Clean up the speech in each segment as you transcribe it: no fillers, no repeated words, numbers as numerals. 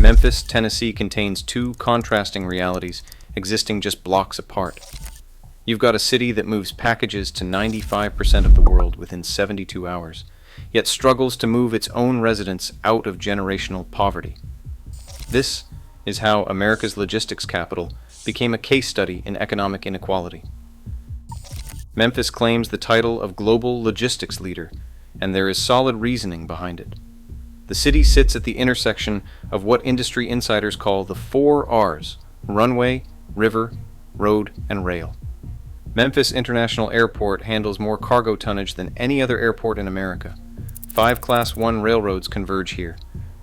Memphis, Tennessee contains two contrasting realities existing just blocks apart. You've got a city that moves packages to 95% of the world within 72 hours, yet struggles to move its own residents out of generational poverty. This is how America's logistics capital became a case study in economic inequality. Memphis claims the title of global logistics leader, and there is solid reasoning behind it. The city sits at the intersection of what industry insiders call the 4 R's: runway, river, road, and rail. Memphis International Airport handles more cargo tonnage than any other airport in America. 5 Class 1 railroads converge here: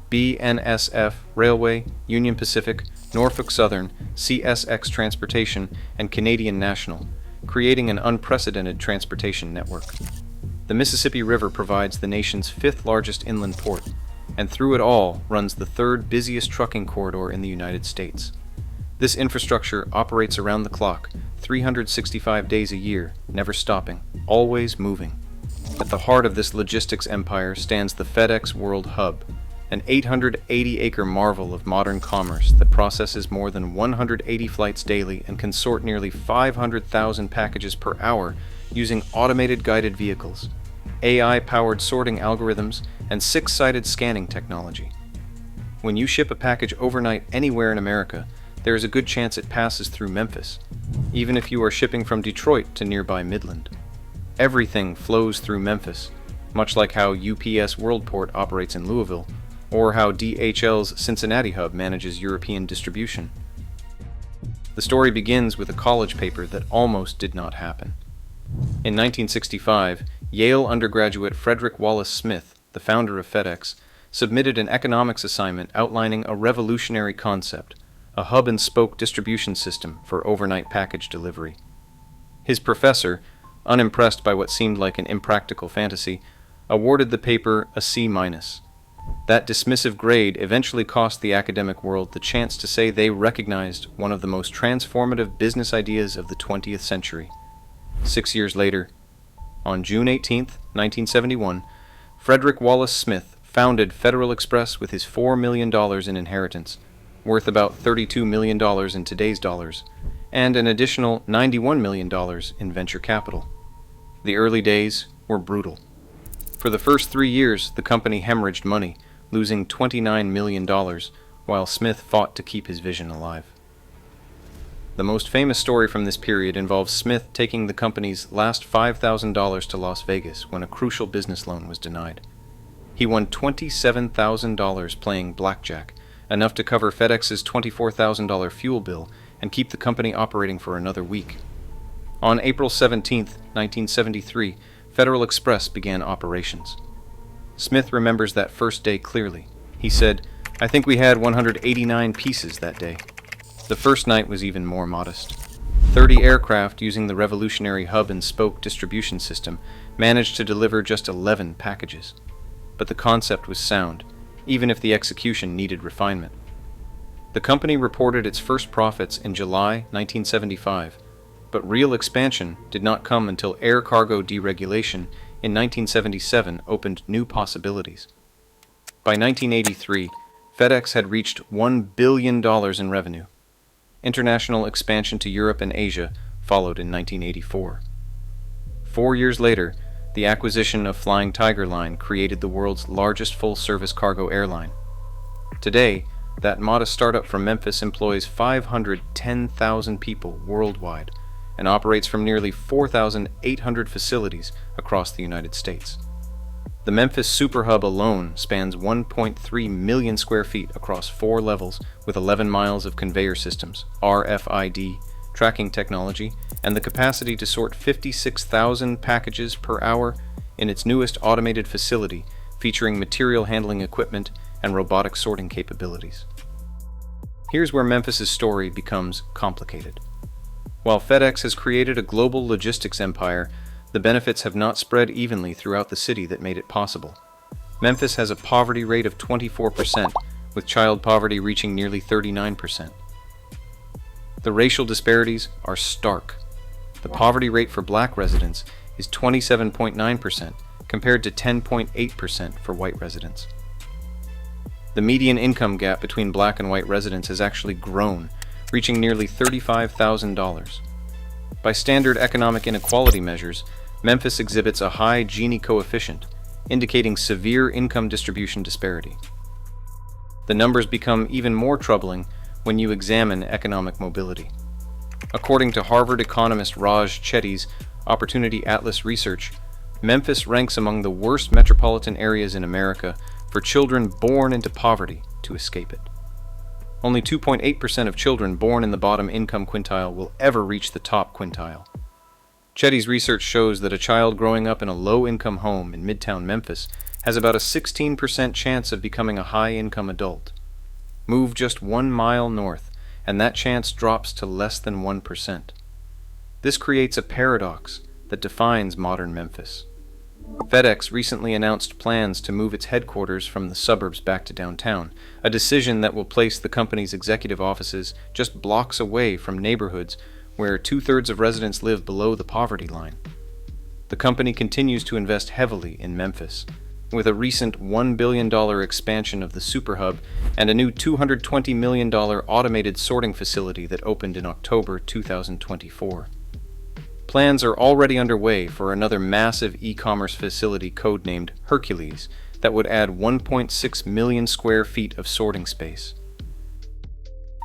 BNSF Railway, Union Pacific, Norfolk Southern, CSX Transportation, and Canadian National, creating an unprecedented transportation network. The Mississippi River provides the nation's 5th largest inland port, and through it all runs the 3rd busiest trucking corridor in the United States. This infrastructure operates around the clock, 365 days a year, never stopping, always moving. At the heart of this logistics empire stands the FedEx World Hub, an 880-acre marvel of modern commerce that processes more than 180 flights daily and can sort nearly 500,000 packages per hour using automated guided vehicles, AI-powered sorting algorithms, and 6-sided scanning technology. When you ship a package overnight anywhere in America, there is a good chance it passes through Memphis, even if you are shipping from Detroit to nearby Midland. Everything flows through Memphis, much like how UPS Worldport operates in Louisville, or how DHL's Cincinnati hub manages European distribution. The story begins with a college paper that almost did not happen. In 1965, Yale undergraduate Frederick Wallace Smith, the founder of FedEx, submitted an economics assignment outlining a revolutionary concept: a hub-and-spoke distribution system for overnight package delivery. His professor, unimpressed by what seemed like an impractical fantasy, awarded the paper a C-. That dismissive grade eventually cost the academic world the chance to say they recognized one of the most transformative business ideas of the 20th century. 6 years later, on June 18, 1971, Frederick Wallace Smith founded Federal Express with his $4 million in inheritance, worth about $32 million in today's dollars, and an additional $91 million in venture capital. The early days were brutal. For the first 3 years, the company hemorrhaged money, losing $29 million, while Smith fought to keep his vision alive. The most famous story from this period involves Smith taking the company's last $5,000 to Las Vegas when a crucial business loan was denied. He won $27,000 playing blackjack, enough to cover FedEx's $24,000 fuel bill and keep the company operating for another week. On April 17, 1973, Federal Express began operations. Smith remembers that first day clearly. He said, "I think we had 189 pieces that day." The first night was even more modest. 30 aircraft using the revolutionary hub-and-spoke distribution system managed to deliver just 11 packages. But the concept was sound, even if the execution needed refinement. The company reported its first profits in July 1975, but real expansion did not come until air cargo deregulation in 1977 opened new possibilities. By 1983, FedEx had reached $1 billion in revenue. International expansion to Europe and Asia followed in 1984. 4 years later, the acquisition of Flying Tiger Line created the world's largest full-service cargo airline. Today, that modest startup from Memphis employs 510,000 people worldwide and operates from nearly 4,800 facilities across the United States. The Memphis Superhub alone spans 1.3 million square feet across 4 levels with 11 miles of conveyor systems, RFID, tracking technology, and the capacity to sort 56,000 packages per hour in its newest automated facility featuring material handling equipment and robotic sorting capabilities. Here's where Memphis's story becomes complicated. While FedEx has created a global logistics empire, the benefits have not spread evenly throughout the city that made it possible. Memphis has a poverty rate of 24%, with child poverty reaching nearly 39%. The racial disparities are stark. The poverty rate for black residents is 27.9%, compared to 10.8% for white residents. The median income gap between black and white residents has actually grown, reaching nearly $35,000. By standard economic inequality measures, Memphis exhibits a high Gini coefficient, indicating severe income distribution disparity. The numbers become even more troubling when you examine economic mobility. According to Harvard economist Raj Chetty's Opportunity Atlas research, Memphis ranks among the worst metropolitan areas in America for children born into poverty to escape it. Only 2.8% of children born in the bottom income quintile will ever reach the top quintile. Chetty's research shows that a child growing up in a low-income home in Midtown Memphis has about a 16% chance of becoming a high-income adult. Move just 1 mile north, and that chance drops to less than 1%. This creates a paradox that defines modern Memphis. FedEx recently announced plans to move its headquarters from the suburbs back to downtown, a decision that will place the company's executive offices just blocks away from neighborhoods where 2/3 of residents live below the poverty line. The company continues to invest heavily in Memphis, with a recent $1 billion expansion of the Super Hub and a new $220 million automated sorting facility that opened in October 2024. Plans are already underway for another massive e-commerce facility codenamed Hercules that would add 1.6 million square feet of sorting space.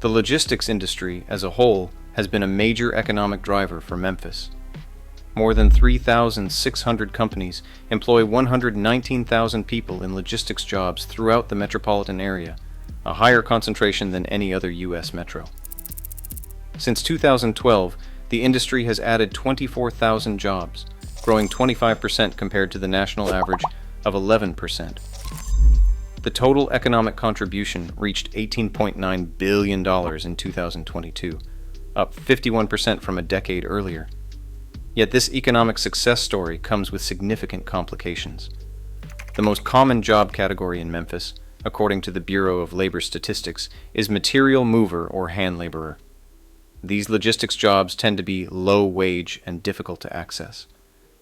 The logistics industry as a whole has been a major economic driver for Memphis. More than 3,600 companies employ 119,000 people in logistics jobs throughout the metropolitan area, a higher concentration than any other U.S. metro. Since 2012, the industry has added 24,000 jobs, growing 25% compared to the national average of 11%. The total economic contribution reached $18.9 billion in 2022, up 51% from a decade earlier. Yet this economic success story comes with significant complications. The most common job category in Memphis, according to the Bureau of Labor Statistics, is material mover or hand laborer. These logistics jobs tend to be low wage and difficult to access.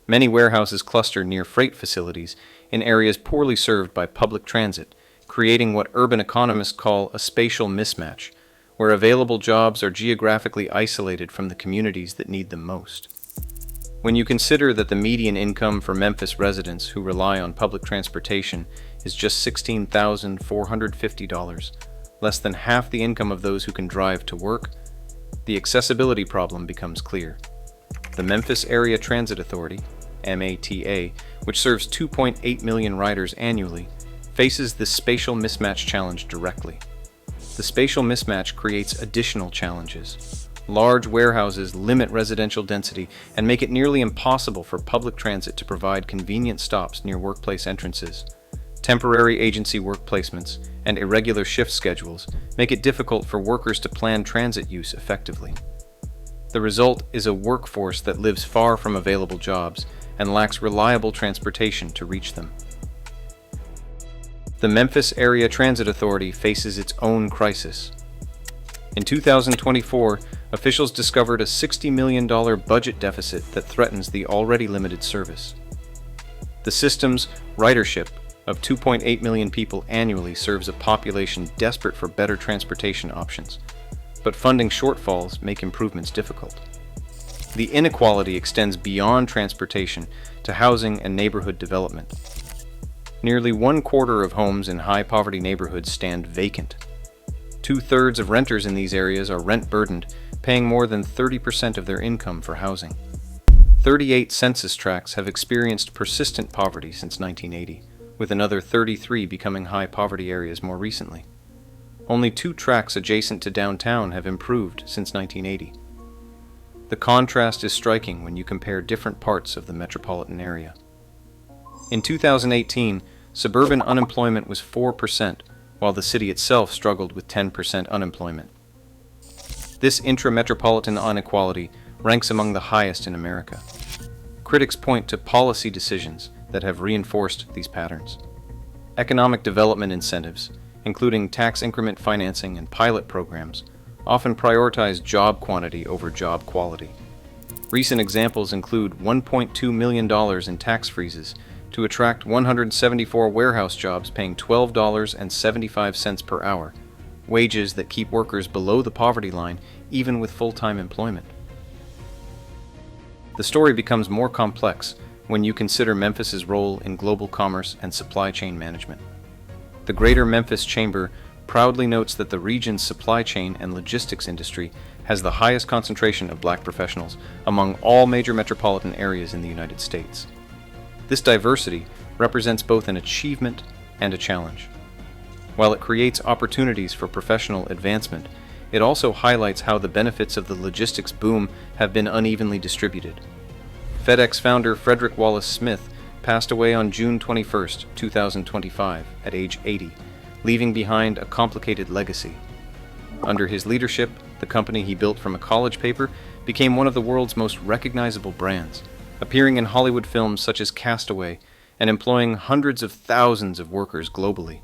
Many warehouses cluster near freight facilities in areas poorly served by public transit, creating what urban economists call a spatial mismatch, where available jobs are geographically isolated from the communities that need them most. When you consider that the median income for Memphis residents who rely on public transportation is just $16,450, less than half the income of those who can drive to work, the accessibility problem becomes clear. The Memphis Area Transit Authority, MATA, which serves 2.8 million riders annually, faces this spatial mismatch challenge directly. The spatial mismatch creates additional challenges. Large warehouses limit residential density and make it nearly impossible for public transit to provide convenient stops near workplace entrances. Temporary agency work placements and irregular shift schedules make it difficult for workers to plan transit use effectively. The result is a workforce that lives far from available jobs and lacks reliable transportation to reach them. The Memphis Area Transit Authority faces its own crisis. In 2024, officials discovered a $60 million budget deficit that threatens the already limited service. The system's ridership of 2.8 million people annually serves a population desperate for better transportation options, but funding shortfalls make improvements difficult. The inequality extends beyond transportation to housing and neighborhood development. Nearly 1/4 of homes in high-poverty neighborhoods stand vacant. 2/3 of renters in these areas are rent-burdened, paying more than 30% of their income for housing. 38 census tracts have experienced persistent poverty since 1980, with another 33 becoming high-poverty areas more recently. Only 2 tracts adjacent to downtown have improved since 1980. The contrast is striking when you compare different parts of the metropolitan area. In 2018, suburban unemployment was 4%, while the city itself struggled with 10% unemployment. This intra-metropolitan inequality ranks among the highest in America. Critics point to policy decisions that have reinforced these patterns. Economic development incentives, including tax increment financing and pilot programs, often prioritize job quantity over job quality. Recent examples include $1.2 million in tax freezes to attract 174 warehouse jobs paying $12.75 per hour, wages that keep workers below the poverty line even with full-time employment. The story becomes more complex when you consider Memphis's role in global commerce and supply chain management. The Greater Memphis Chamber proudly notes that the region's supply chain and logistics industry has the highest concentration of black professionals among all major metropolitan areas in the United States. This diversity represents both an achievement and a challenge. While it creates opportunities for professional advancement, it also highlights how the benefits of the logistics boom have been unevenly distributed. FedEx founder Frederick Wallace Smith passed away on June 21, 2025, at age 80, leaving behind a complicated legacy. Under his leadership, the company he built from a college paper became one of the world's most recognizable brands, appearing in Hollywood films such as Castaway and employing hundreds of thousands of workers globally.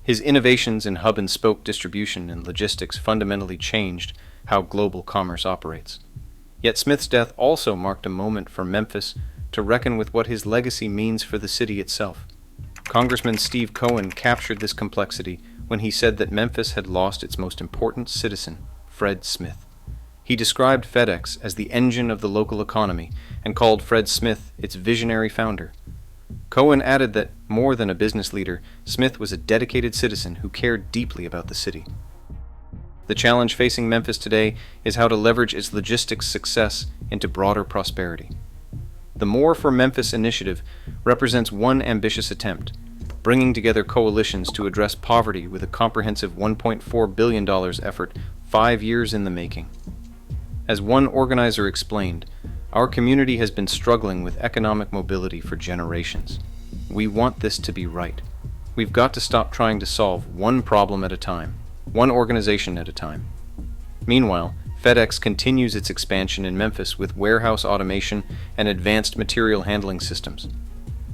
His innovations in hub-and-spoke distribution and logistics fundamentally changed how global commerce operates. Yet Smith's death also marked a moment for Memphis to reckon with what his legacy means for the city itself. Congressman Steve Cohen captured this complexity when he said that Memphis had lost its most important citizen, Fred Smith. He described FedEx as the engine of the local economy and called Fred Smith its visionary founder. Cohen added that, more than a business leader, Smith was a dedicated citizen who cared deeply about the city. The challenge facing Memphis today is how to leverage its logistics success into broader prosperity. The More for Memphis initiative represents one ambitious attempt, bringing together coalitions to address poverty with a comprehensive $1.4 billion effort 5 years in the making. As one organizer explained, our community has been struggling with economic mobility for generations. We want this to be right. We've got to stop trying to solve one problem at a time, one organization at a time. Meanwhile, FedEx continues its expansion in Memphis with warehouse automation and advanced material handling systems.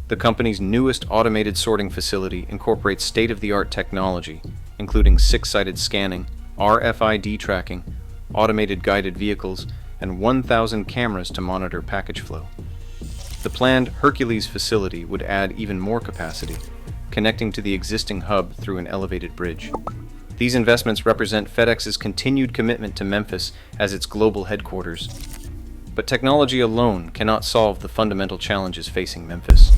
The company's newest automated sorting facility incorporates state-of-the-art technology, including 6-sided scanning, RFID tracking, automated guided vehicles, and 1,000 cameras to monitor package flow. The planned Hercules facility would add even more capacity, connecting to the existing hub through an elevated bridge. These investments represent FedEx's continued commitment to Memphis as its global headquarters. But technology alone cannot solve the fundamental challenges facing Memphis.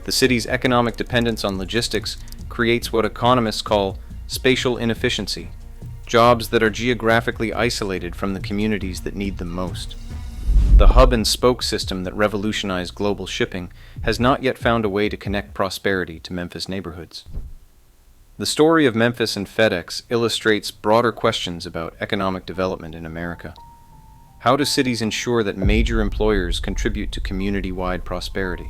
The city's economic dependence on logistics creates what economists call spatial inefficiency, jobs that are geographically isolated from the communities that need them most. The hub-and-spoke system that revolutionized global shipping has not yet found a way to connect prosperity to Memphis neighborhoods. The story of Memphis and FedEx illustrates broader questions about economic development in America. How do cities ensure that major employers contribute to community-wide prosperity?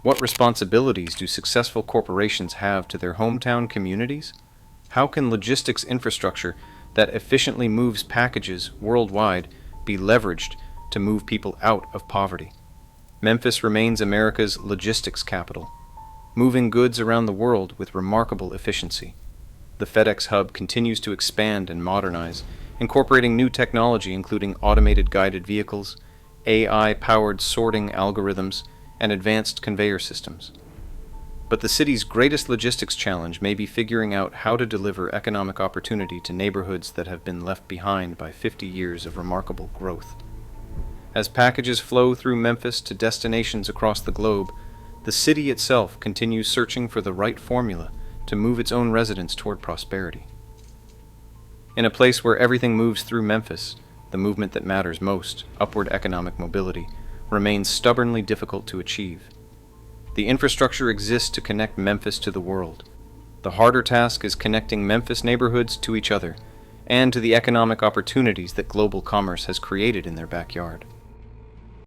What responsibilities do successful corporations have to their hometown communities? How can logistics infrastructure that efficiently moves packages worldwide be leveraged to move people out of poverty? Memphis remains America's logistics capital, moving goods around the world with remarkable efficiency. The FedEx hub continues to expand and modernize, incorporating new technology including automated guided vehicles, AI-powered sorting algorithms, and advanced conveyor systems. But the city's greatest logistics challenge may be figuring out how to deliver economic opportunity to neighborhoods that have been left behind by 50 years of remarkable growth. As packages flow through Memphis to destinations across the globe, the city itself continues searching for the right formula to move its own residents toward prosperity. In a place where everything moves through Memphis, the movement that matters most, upward economic mobility, remains stubbornly difficult to achieve. The infrastructure exists to connect Memphis to the world. The harder task is connecting Memphis neighborhoods to each other and to the economic opportunities that global commerce has created in their backyard.